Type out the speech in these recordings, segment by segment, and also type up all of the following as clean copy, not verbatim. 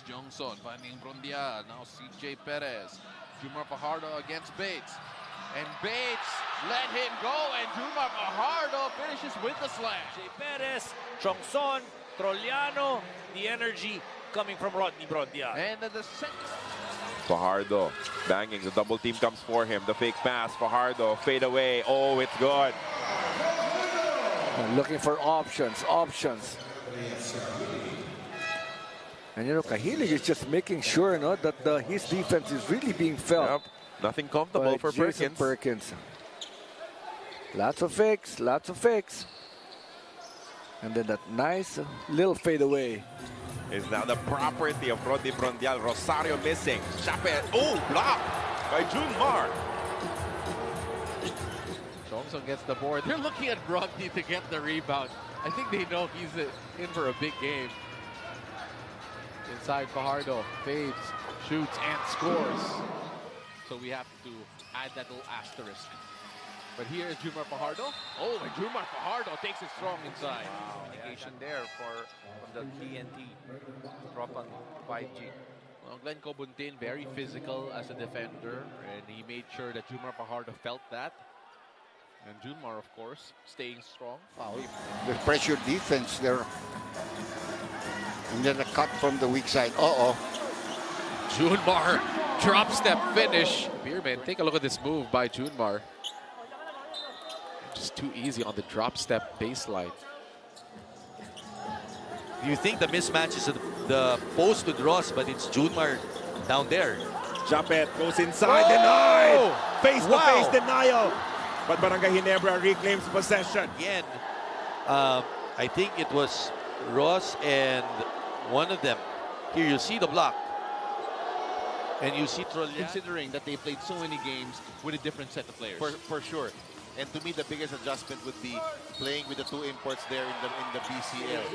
Jongson finding Brondial. Now CJ Perez. Junmar Fajardo against Bates. And Bates let him go, and Junmar Fajardo finishes with the slam. CJ Perez, Jongson, Trollano, the energy coming from Rodney Brondial. And then the second. Fajardo banging, the double team comes for him. The fake pass, Fajardo, fade away. Oh, it's good. Looking for options. And you know, Kahilig is just making sure that his defense is really being felt. Yep. Nothing comfortable for Jason Perkins. Lots of fakes. And then that nice little fadeaway. Is now the property of Rodney Brondial. Rosario missing. Chapet. Oh, blocked by Junmar. Jongson gets the board. They're looking at Rodney to get the rebound. I think they know he's in for a big game. Inside Fajardo, fades, shoots, and scores. So we have to add that little asterisk. But here is Junmar Fajardo. Oh, and Junmar Fajardo takes it strong inside. Wow, negation there from the TNT. Drop on 5G. Well, Glenn Cobuntin, very physical as a defender, and he made sure that Junmar Fajardo felt that. And Junmar, of course, staying strong. Foul. The pressure defense there. And then a cut from the weak side. Junmar, drop step finish. Beermen, take a look at this move by Junmar. Just too easy on the drop step baseline. You think the mismatch is the post with Ross, but it's Junmar down there. Chapet goes inside, denied. Face-to-face denial. But Barangay Ginebra reclaims possession. Again, I think it was Ross and one of them. Here you see the block. And you see Trollano. Considering that they played so many games with a different set of players. For sure. And to me, the biggest adjustment would be playing with the two imports there in the BCL.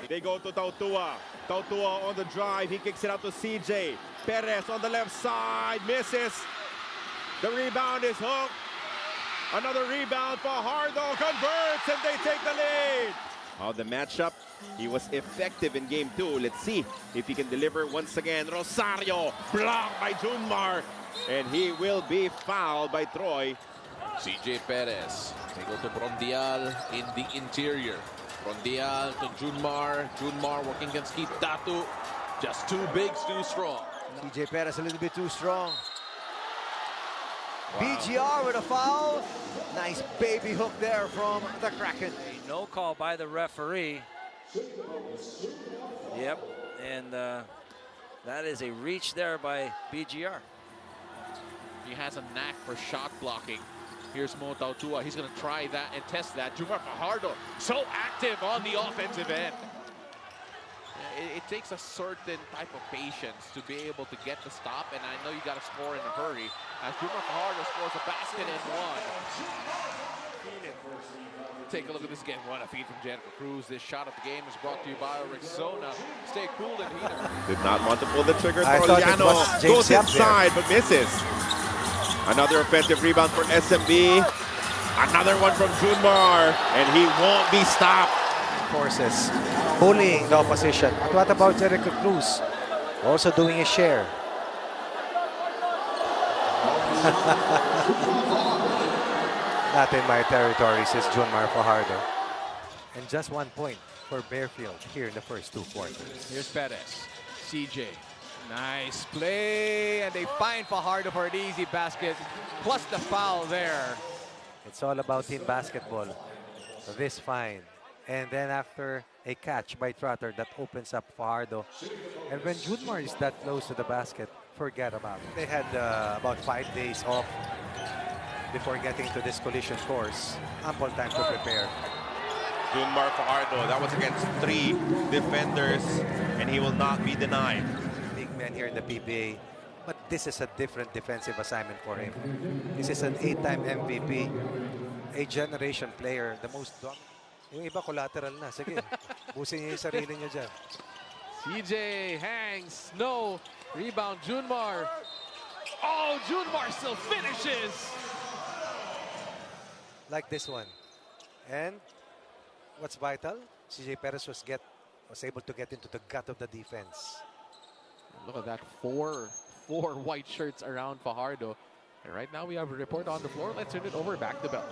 They go to Tautua. Tautua on the drive. He kicks it out to CJ. Perez on the left side. Misses. The rebound is hooked. Another rebound. Fajardo converts and they take the lead. Oh, the matchup. He was effective in game 2. Let's see if he can deliver once again. Rosario blocked by Junmar. And he will be fouled by Troy. CJ Perez. They go to Brondial in the interior. Brondial to Junmar. Junmar working against Keith Datu. Just too big, too strong. CJ Perez a little bit too strong. Wow. BGR with a foul. Nice baby hook there from the Kraken. A no call by the referee. Yep, and that is a reach there by BGR. He has a knack for shot blocking. Here's Mo Tautua. He's going to try that and test that. Junmar Fajardo, so active on the offensive end. It takes a certain type of patience to be able to get the stop, and I know you got to score in a hurry. As Junmar Fajardo scores a basket and one. Take a look at this again. What a feed from Jennifer Cruz. This shot of the game is brought to you by Rexona. Stay cool and heater. Did not want to pull the trigger. I thought it was Trollano goes inside but misses. Another offensive rebound for SMB. Another one from Junmar, and he won't be stopped. Forces bullying the opposition. But what about Jericho Cruz? Also doing his share. Not in my territory, says Junmar Fajardo. And just 1 point for Bearfield here in the first 2 quarters. Here's Perez. CJ. Nice play, and they find Fajardo for an easy basket, plus the foul there. It's all about team basketball. This fine. And then after a catch by Trotter, that opens up Fajardo. And when Junmar is that close to the basket, forget about it. They had about 5 days off before getting to this collision course. Ample time to prepare. Junmar Fajardo, that was against 3 defenders, and he will not be denied. Big man here in the PBA. But this is a different defensive assignment for him. This is an 8-time MVP, a generation player, the most dominant. Yung iba collateral na. Sige, busin niya yung sarili niya dyan. CJ hangs. No. Rebound, Junmar. Oh, Junmar still finishes. Like this one. And what's vital? CJ Perez was able to get into the gut of the defense. Look at that, four white shirts around Fajardo. And right now we have a report on the floor. Let's turn it over back to Bell.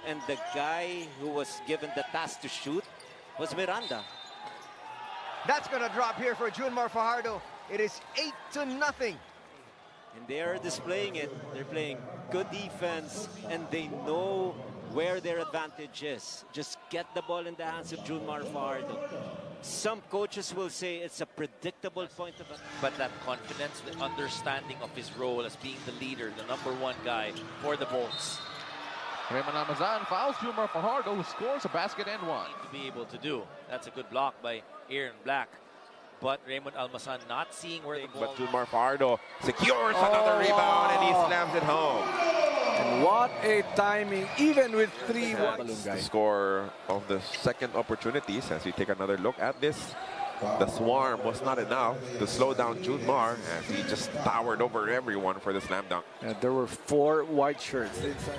And the guy who was given the task to shoot was Miranda. That's gonna drop here for Junmar Fajardo. It is 8-0. And they are displaying it. They're playing good defense, and they know where their advantage is. Just get the ball in the hands of Junmar Fajardo. Some coaches will say it's a predictable point of attack. But that confidence, the understanding of his role as being the leader, the #1 guy for the Bolts. Raymond Almazan fouls Junmar Fajardo, who scores a basket and one. To be able to do. That's a good block by Aaron Black. But Raymond Almazan not seeing where the ball... But Junmar Fajardo secures another rebound and he slams it home. And what a timing, even with 3-1. The score of the second opportunities as we take another look at this. The swarm was not enough to slow down Junmar as he just towered over everyone for the slam dunk. And there were 4 white shirts inside.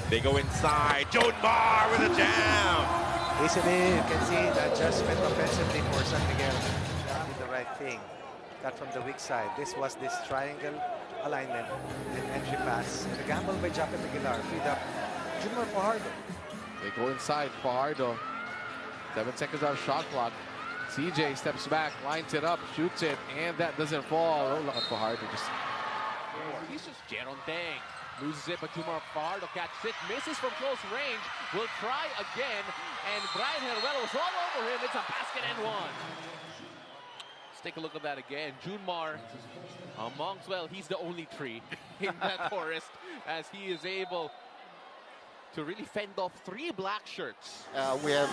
They go inside. Junmar with a jam. Listen in, you can see the adjustment offensively for San Miguel. Did the right thing. Got from the weak side. This was this triangle alignment and entry pass. And the gamble by Japet Aguilar freed up Junmar Fajardo. They go inside, Fajardo. 7 seconds out of shot clock. CJ steps back, lines it up, shoots it, and that doesn't fall. Oh, look at Fajardo. He's just Geronteng. Loses it, but Junmar Fajardo catches it, misses from close range, will try again, and Brian Heruelo was all over him. It's a basket and one. Let's take a look at that again. Junmar, amongst, well, he's the only tree in that forest, as he is able to really fend off 3 black shirts. We have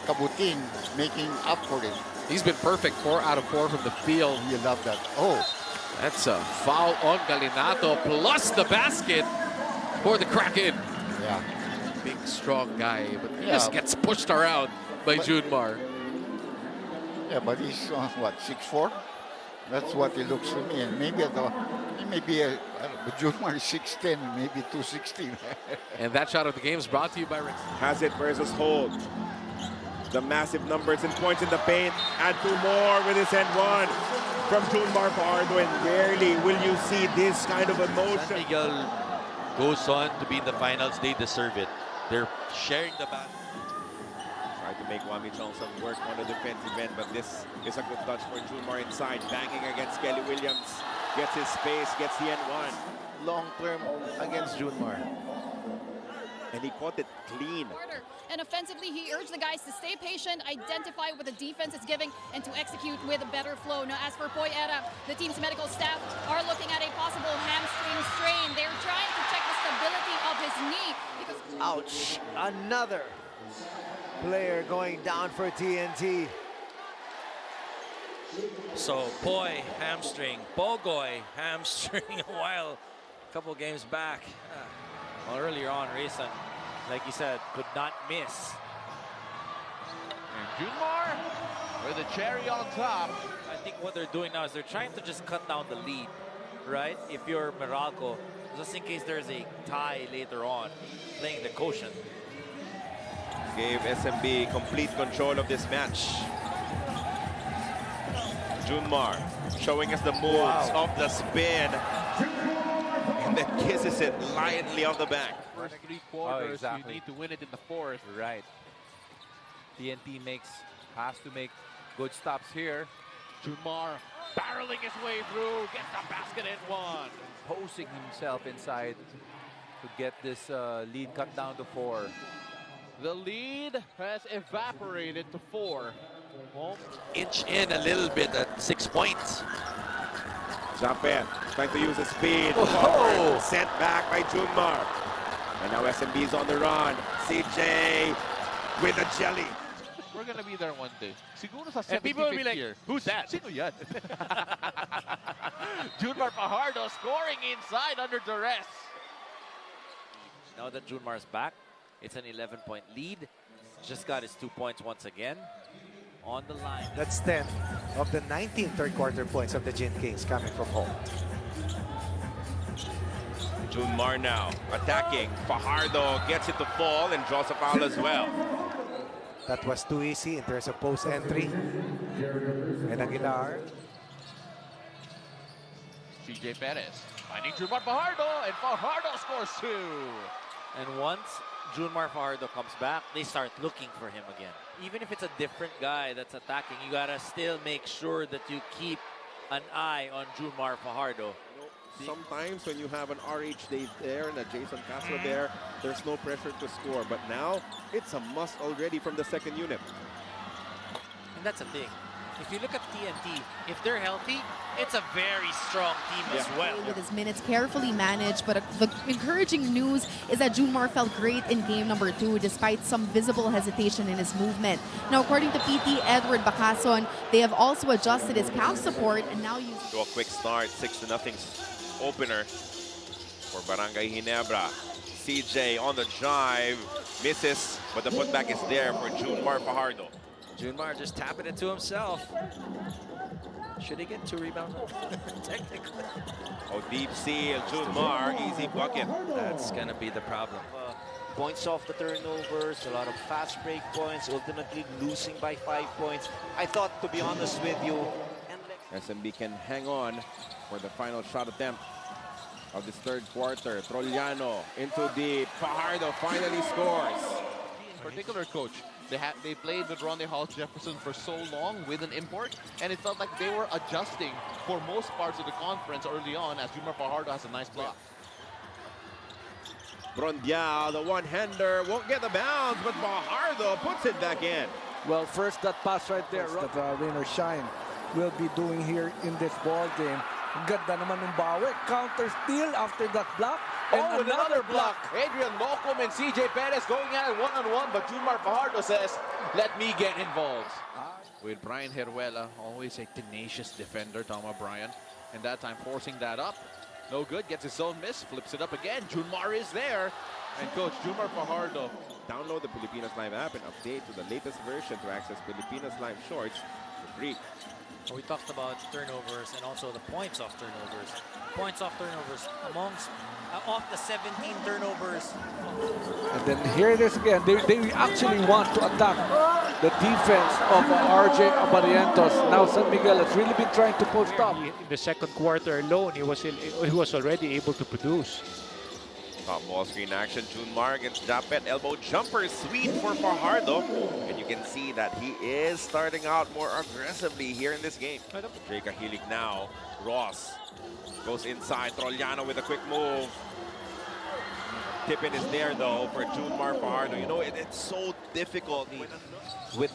Kabutin making up for it. He's been perfect, 4 out of 4 from the field. You love that. Oh, That's a foul on Galinato, plus the basket for the KRAKEN. yeah. Big, strong guy, but he Yeah. just gets pushed around by Junmar. Yeah, but he's what, 6'4"? That's what he looks to me. And maybe he may be but Junmar is 6'10", maybe 260. And that shot of the game is brought to you by Rex. Has it versus hold. The massive numbers and points in the paint. Add 2 more with his end one from Junmar Fajardo, and rarely will you see this kind of San emotion. Miguel goes on to be in the finals. They deserve it. They're sharing the bat. Tried to make Wami Chongson work on the defensive end, but this is a good touch for Junmar inside. Banging against Kelly Williams. Gets his space, gets the end one. Long term against Junmar. And he caught it clean. And offensively, he urged the guys to stay patient, identify what the defense is giving, and to execute with a better flow. Now, as for Poy Era, the team's medical staff are looking at a possible hamstring strain. They're trying to check the stability of his knee because... Ouch, another player going down for TNT. So Poi hamstring, Bogoy hamstring a while, a couple games back. Well, earlier on, Rayson, like you said, could not miss. And Junmar with the cherry on top. I think what they're doing now is they're trying to just cut down the lead, right? If you're Meralco, just in case there's a tie later on, playing the quotient. Gave SMB complete control of this match. Junmar showing us the moves of the spin. And then kisses it lightly off the back. First 3 quarters, exactly. you need to win it in the 4th. Right. TNT has to make good stops here. Junmar barreling his way through, gets the basket and one. Posing himself inside to get this lead cut down to 4. The lead has evaporated to 4. Well, Inch in a little bit at 6 points. Japet trying to use his speed. Whoa. Sent back by Junmar. And now SMB is on the run. CJ with a jelly. we're gonna be there one day. Siguro sa And people will be 75th like, year. who's that? Sino yan? Junmar Fajardo scoring inside under duress. Now that Junmar's back, it's an 11-point lead. Just got his 2 points once again on the line. That's 10 of the 19 third quarter points of the Gin Kings coming from home. Junmar now attacking. Fajardo gets it to fall and draws a foul as well. That was too easy in terms of post entry. And Aguilar CJ Perez finding Junmar Fajardo, and Fajardo scores 2. And once Junmar Fajardo comes back, they start looking for him again. Even if it's a different guy that's attacking, you gotta still make sure that you keep an eye on Junmar Fajardo. Sometimes when you have an RH Dave there and a Jason Castro there, there's no pressure to score. But now, it's a must already from the second unit. And that's the thing. If you look at TNT, if they're healthy, it's a very strong team as well. With his minutes carefully managed, but the encouraging news is that Junmar felt great in game number 2 despite some visible hesitation in his movement. Now, according to PT Edward Bacason, they have also adjusted his calf support and now use... To a quick start, 6-0 opener for Barangay Ginebra. CJ on the drive, misses, but the putback is there for Junmar Fajardo. Junmar just tapping it to himself. Should he get 2 rebounds? Technically. Oh, deep seal, Junmar, easy bucket. That's going to be the problem. Points off the turnovers, a lot of fast break points, ultimately losing by 5 points. I thought, to be honest with you, SMB can hang on for the final shot attempt of this third quarter. Trollano into deep. Fajardo finally scores. In particular, coach, they played with Ronnie Hall Jefferson for so long with an import, and it felt like they were adjusting for most parts of the conference early on, as Junmar Fajardo has a nice block. Brondial, the one-hander, won't get the bounce, but Fajardo puts it back in. Well, first that pass right there that Rainer Shine will be doing here in this ball game. Ganda naman ng bawi. Counter steal after that block. And another block. Adrian Locum and CJ Perez going at it one-on-one, but Junmar Fajardo says, let me get involved. With Brian Heruela, always a tenacious defender, Tom O'Brien. And that time forcing that up. No good, gets his own miss, flips it up again. Junmar is there. And coach, Junmar Fajardo. Download the Pilipinas Live app and update to the latest version to access Pilipinas Live Shorts for free. We talked about turnovers and also the points off turnovers. Points off turnovers amongst off the 17 turnovers. And then here it is again. They actually want to attack the defense of RJ Abarientos. Now San Miguel has really been trying to post up. In the second quarter alone, he was already able to produce. Top ball screen action, Junmar against Japet, elbow jumper, sweet for Fajardo. And you can see that he is starting out more aggressively here in this game. Jay Kahilig now, Ross goes inside, Trollano with a quick move. Tippin is there though for Junmar Fajardo. You know, it's so difficult. With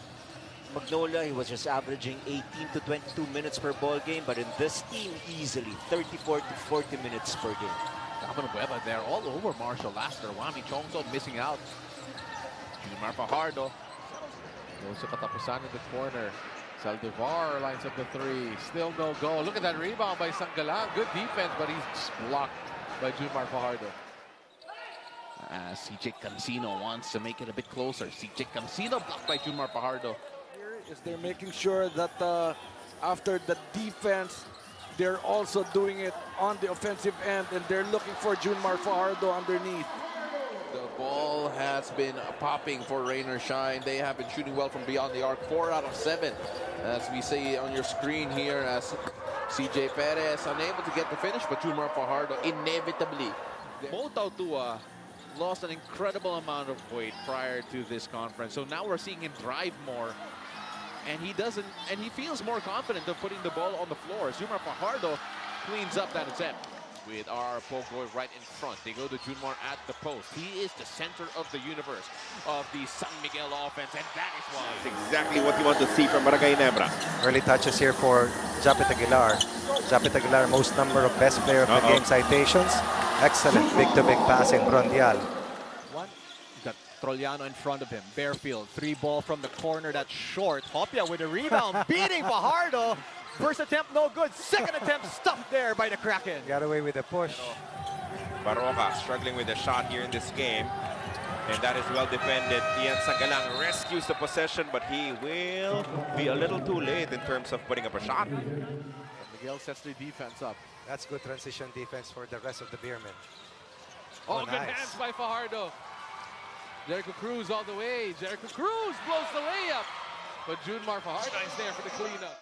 Magnolia, he was just averaging 18 to 22 minutes per ball game, but in this team, easily 34 to 40 minutes per game. Weba there all over Marshall Laster. Wami Chongso missing out. Junmar Fajardo goes to katapusan in the corner. Saldivar lines up the 3. Still no go. Look at that rebound by Sanggalang. Good defense, but he's blocked by Junmar Fajardo. CJ Cancino wants to make it a bit closer. CJ Cancino blocked by Junmar Fajardo. Here is they're making sure that after the defense, they're also doing it on the offensive end, and they're looking for Junmar Fajardo underneath. The ball has been popping for Rain or Shine. They have been shooting well from beyond the arc. 4 out of 7, as we see on your screen here, as CJ Perez unable to get the finish, but Junmar Fajardo inevitably. Mo Tautua lost an incredible amount of weight prior to this conference, so now we're seeing him drive more. And he feels more confident of putting the ball on the floor. Junmar Fajardo cleans up that attempt with our Pogoy right in front. They go to Junmar at the post. He is the center of the universe of the San Miguel offense, and that is why. That's exactly what you want to see from Barangay Ginebra. Early touches here for Japet Aguilar. Japet Aguilar, most number of best player of the game citations. Excellent big-to-big passing, Brondial. Got Trollano in front of him. Bearfield, 3 ball from the corner. That's short. Hopia with a rebound, beating Fajardo. First attempt, no good. Second attempt, stuffed there by the Kraken. Got away with a push. Baroka struggling with a shot here in this game. And that is well defended. Ian Sanggalang rescues the possession, but he will be a little too late in terms of putting up a shot. Miguel sets the defense up. That's good transition defense for the rest of the Beermen. Oh, good hands by Fajardo. Jericho Cruz all the way. Jericho Cruz blows the layup. But Junmar Fajardo is there for the cleanup.